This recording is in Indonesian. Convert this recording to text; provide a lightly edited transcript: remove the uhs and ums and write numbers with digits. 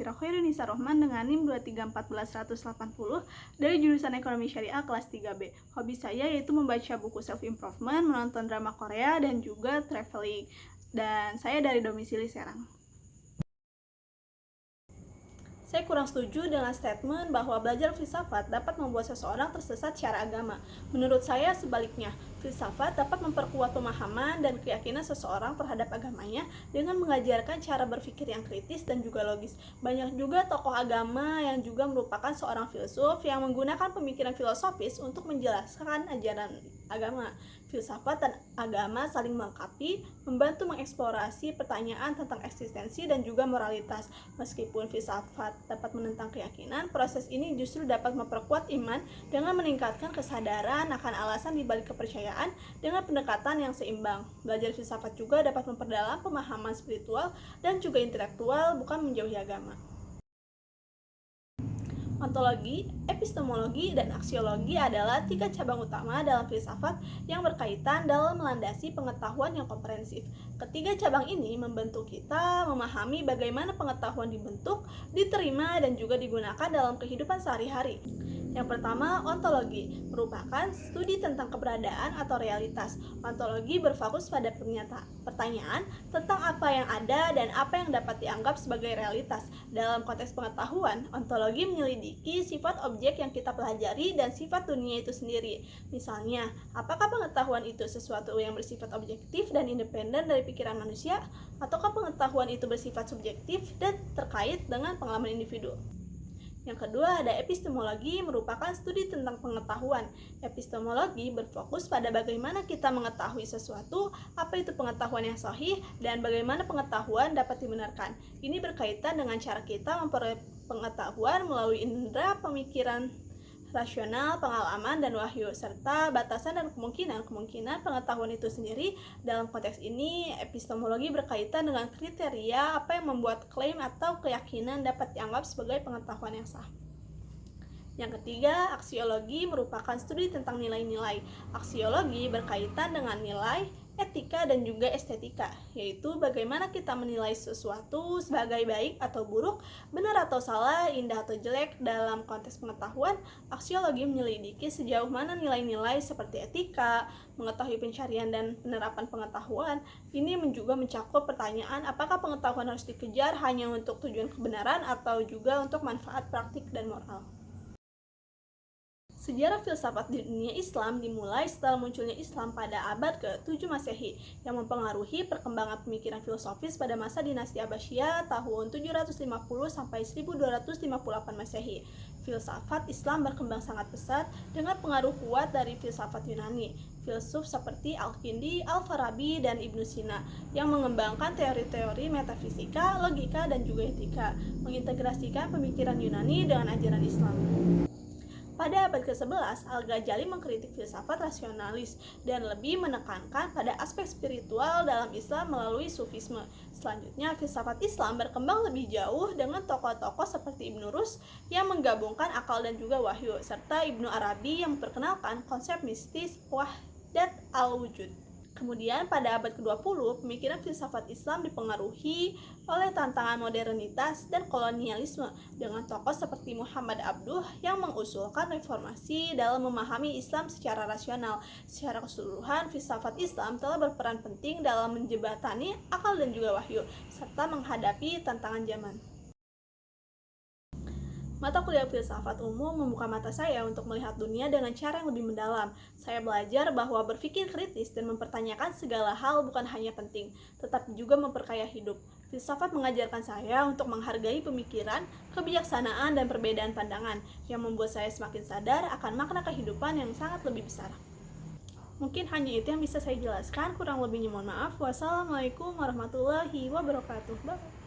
Safira Khairunisa Rohman dengan NIM 2341180 dari jurusan Ekonomi Syariah kelas 3B. Hobi saya yaitu membaca buku self-improvement, menonton drama Korea, dan juga traveling. Dan saya dari domisili Serang. Saya kurang setuju dengan statement bahwa belajar filsafat dapat membuat seseorang tersesat secara agama. Menurut saya sebaliknya, filsafat dapat memperkuat pemahaman dan keyakinan seseorang terhadap agamanya dengan mengajarkan cara berpikir yang kritis dan juga logis. Banyak juga tokoh agama yang juga merupakan seorang filsuf yang menggunakan pemikiran filosofis untuk menjelaskan ajaran agama. Filsafat dan agama saling melengkapi, membantu mengeksplorasi pertanyaan tentang eksistensi dan juga moralitas. Meskipun filsafat dapat menentang keyakinan, proses ini justru dapat memperkuat iman dengan meningkatkan kesadaran akan alasan di balik kepercayaan dengan pendekatan yang seimbang. Belajar filsafat juga dapat memperdalam pemahaman spiritual dan juga intelektual, bukan menjauhi agama. Ontologi, epistemologi, dan aksiologi adalah 3 cabang utama dalam filsafat yang berkaitan dalam melandasi pengetahuan yang komprehensif. Ketiga cabang ini membantu kita memahami bagaimana pengetahuan dibentuk, diterima, dan juga digunakan dalam kehidupan sehari-hari. Yang pertama, ontologi merupakan studi tentang keberadaan atau realitas. Ontologi berfokus pada pertanyaan tentang apa yang ada dan apa yang dapat dianggap sebagai realitas. Dalam konteks pengetahuan, ontologi menyelidiki sifat objek yang kita pelajari dan sifat dunia itu sendiri. Misalnya, apakah pengetahuan itu sesuatu yang bersifat objektif dan independen dari pikiran manusia, ataukah pengetahuan itu bersifat subjektif dan terkait dengan pengalaman individu. Yang kedua, ada epistemologi, merupakan studi tentang pengetahuan. Epistemologi berfokus pada bagaimana kita mengetahui sesuatu, apa itu pengetahuan yang sahih, dan bagaimana pengetahuan dapat dibenarkan. Ini berkaitan dengan cara kita memperoleh pengetahuan melalui indera pemikiran rasional, pengalaman, dan wahyu, serta batasan dan kemungkinan pengetahuan itu sendiri. Dalam konteks ini, epistemologi berkaitan dengan kriteria apa yang membuat klaim atau keyakinan dapat dianggap sebagai pengetahuan yang sah. Yang ketiga, aksiologi merupakan studi tentang nilai-nilai. Aksiologi berkaitan dengan nilai, etika, dan juga estetika, yaitu bagaimana kita menilai sesuatu sebagai baik atau buruk, benar atau salah, indah atau jelek. Dalam konteks pengetahuan, aksiologi menyelidiki sejauh mana nilai-nilai seperti etika, mengetahui pencarian dan penerapan pengetahuan. Ini juga mencakup pertanyaan apakah pengetahuan harus dikejar hanya untuk tujuan kebenaran atau juga untuk manfaat praktik dan moral. Sejarah filsafat di dunia Islam dimulai setelah munculnya Islam pada abad ke-7 Masehi yang mempengaruhi perkembangan pemikiran filosofis pada masa dinasti Abbasiyah tahun 750 sampai 1258 Masehi. Filsafat Islam berkembang sangat pesat dengan pengaruh kuat dari filsafat Yunani. Filsuf seperti Al-Kindi, Al-Farabi, dan Ibnu Sina yang mengembangkan teori-teori metafisika, logika, dan juga etika, mengintegrasikan pemikiran Yunani dengan ajaran Islam. Pada abad ke-11, Al-Ghazali mengkritik filsafat rasionalis dan lebih menekankan pada aspek spiritual dalam Islam melalui sufisme. Selanjutnya, filsafat Islam berkembang lebih jauh dengan tokoh-tokoh seperti Ibnu Rus yang menggabungkan akal dan juga wahyu, serta Ibnu Arabi yang memperkenalkan konsep mistis wahdat al-wujud. Kemudian pada abad ke-20, pemikiran filsafat Islam dipengaruhi oleh tantangan modernitas dan kolonialisme dengan tokoh seperti Muhammad Abduh yang mengusulkan reformasi dalam memahami Islam secara rasional. Secara keseluruhan, filsafat Islam telah berperan penting dalam menjembatani akal dan juga wahyu, serta menghadapi tantangan zaman. Mata kuliah filsafat umum membuka mata saya untuk melihat dunia dengan cara yang lebih mendalam. Saya belajar bahwa berpikir kritis dan mempertanyakan segala hal bukan hanya penting, tetapi juga memperkaya hidup. Filsafat mengajarkan saya untuk menghargai pemikiran, kebijaksanaan, dan perbedaan pandangan, yang membuat saya semakin sadar akan makna kehidupan yang sangat lebih besar. Mungkin hanya itu yang bisa saya jelaskan, kurang lebihnya mohon maaf. Wassalamualaikum warahmatullahi wabarakatuh. Bye.